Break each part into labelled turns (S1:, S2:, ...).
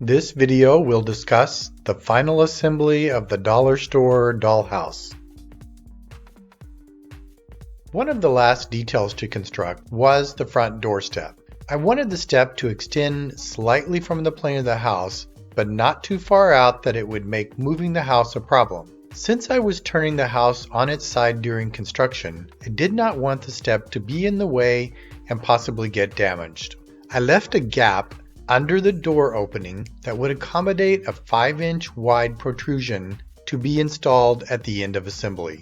S1: This video will discuss the final assembly of the Dollar Store Dollhouse. One of the last details to construct was the front doorstep. I wanted the step to extend slightly from the plane of the house, but not too far out that it would make moving the house a problem. Since I was turning the house on its side during construction, I did not want the step to be in the way and possibly get damaged. I left a gap under the door opening that would accommodate a 5-inch wide protrusion to be installed at the end of assembly.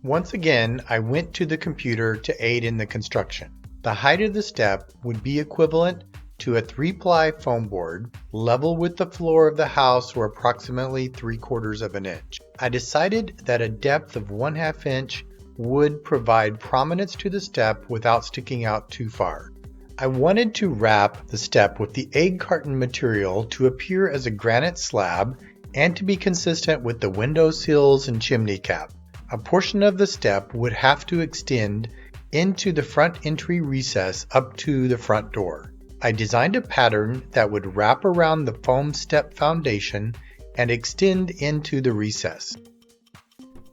S1: Once again, I went to the computer to aid in the construction. The height of the step would be equivalent to a 3-ply foam board, level with the floor of the house, or approximately 3/4 of an inch. I decided that a depth of 1/2 inch would provide prominence to the step without sticking out too far. I wanted to wrap the step with the egg carton material to appear as a granite slab and to be consistent with the window sills and chimney cap. A portion of the step would have to extend into the front entry recess up to the front door. I designed a pattern that would wrap around the foam step foundation and extend into the recess.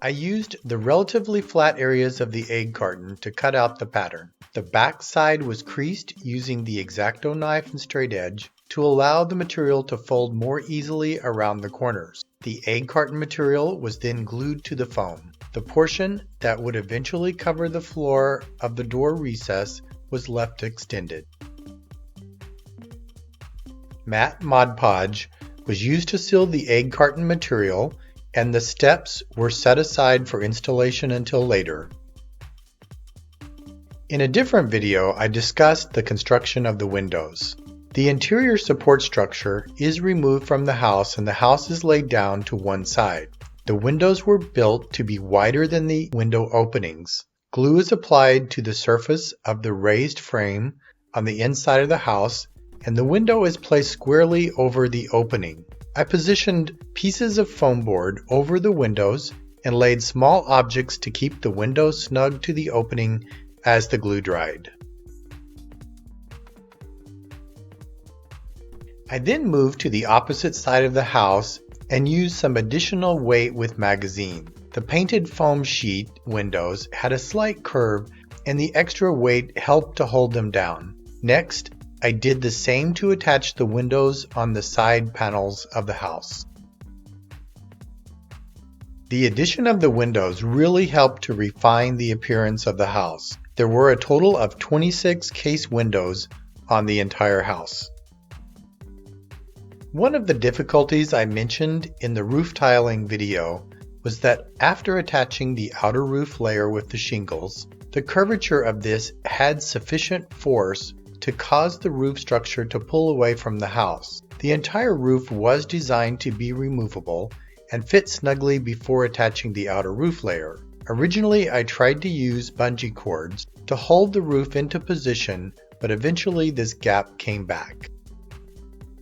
S1: I used the relatively flat areas of the egg carton to cut out the pattern. The back side was creased using the X-Acto knife and straight edge to allow the material to fold more easily around the corners. The egg carton material was then glued to the foam. The portion that would eventually cover the floor of the door recess was left extended. Matte Mod Podge was used to seal the egg carton material, and the steps were set aside for installation until later. In a different video, I discussed the construction of the windows. The interior support structure is removed from the house and the house is laid down to one side. The windows were built to be wider than the window openings. Glue is applied to the surface of the raised frame on the inside of the house, and the window is placed squarely over the opening. I positioned pieces of foam board over the windows and laid small objects to keep the windows snug to the opening as the glue dried. I then moved to the opposite side of the house and used some additional weight with magazine. The painted foam sheet windows had a slight curve, and the extra weight helped to hold them down. Next, I did the same to attach the windows on the side panels of the house. The addition of the windows really helped to refine the appearance of the house. There were a total of 26 case windows on the entire house. One of the difficulties I mentioned in the roof tiling video was that after attaching the outer roof layer with the shingles, the curvature of this had sufficient force to cause the roof structure to pull away from the house. The entire roof was designed to be removable and fit snugly before attaching the outer roof layer. Originally, I tried to use bungee cords to hold the roof into position, but eventually this gap came back.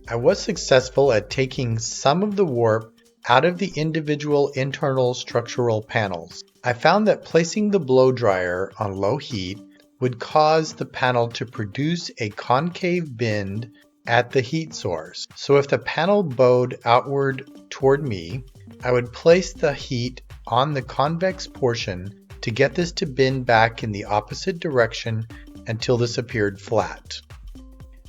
S1: I was successful at taking some of the warp out of the individual internal structural panels. I found that placing the blow dryer on low heat would cause the panel to produce a concave bend at the heat source. So if the panel bowed outward toward me, I would place the heat on the convex portion to get this to bend back in the opposite direction until this appeared flat.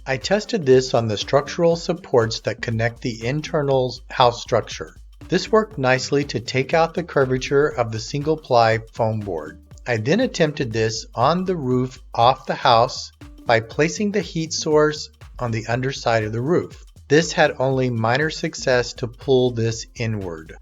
S1: I tested this on the structural supports that connect the internal house structure. This worked nicely to take out the curvature of the single-ply foam board. I then attempted this on the roof off the house by placing the heat source on the underside of the roof. This had only minor success to pull this inward.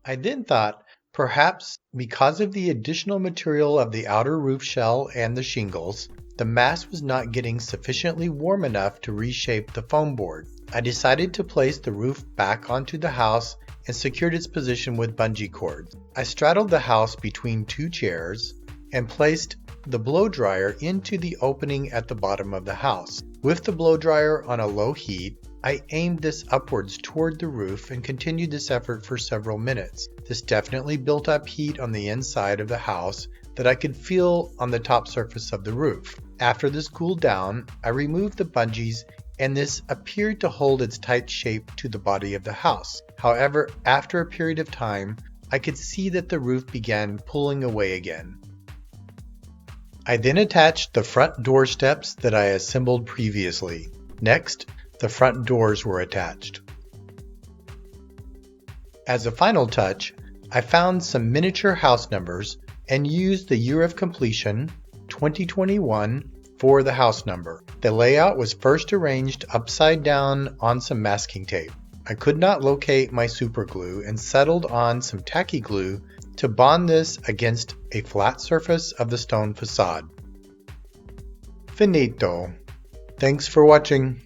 S1: I then thought, perhaps because of the additional material of the outer roof shell and the shingles, the mass was not getting sufficiently warm enough to reshape the foam board. I decided to place the roof back onto the house and secured its position with bungee cords. I straddled the house between two chairs and placed the blow dryer into the opening at the bottom of the house. With the blow dryer on a low heat, I aimed this upwards toward the roof and continued this effort for several minutes. This definitely built up heat on the inside of the house that I could feel on the top surface of the roof. After this cooled down, I removed the bungees and this appeared to hold its tight shape to the body of the house. However, after a period of time, I could see that the roof began pulling away again. I then attached the front door steps that I assembled previously. Next, the front doors were attached. As a final touch, I found some miniature house numbers and used the year of completion, 2021, for the house number. The layout was first arranged upside down on some masking tape. I could not locate my super glue and settled on some tacky glue to bond this against a flat surface of the stone facade. Finito. Thanks for watching.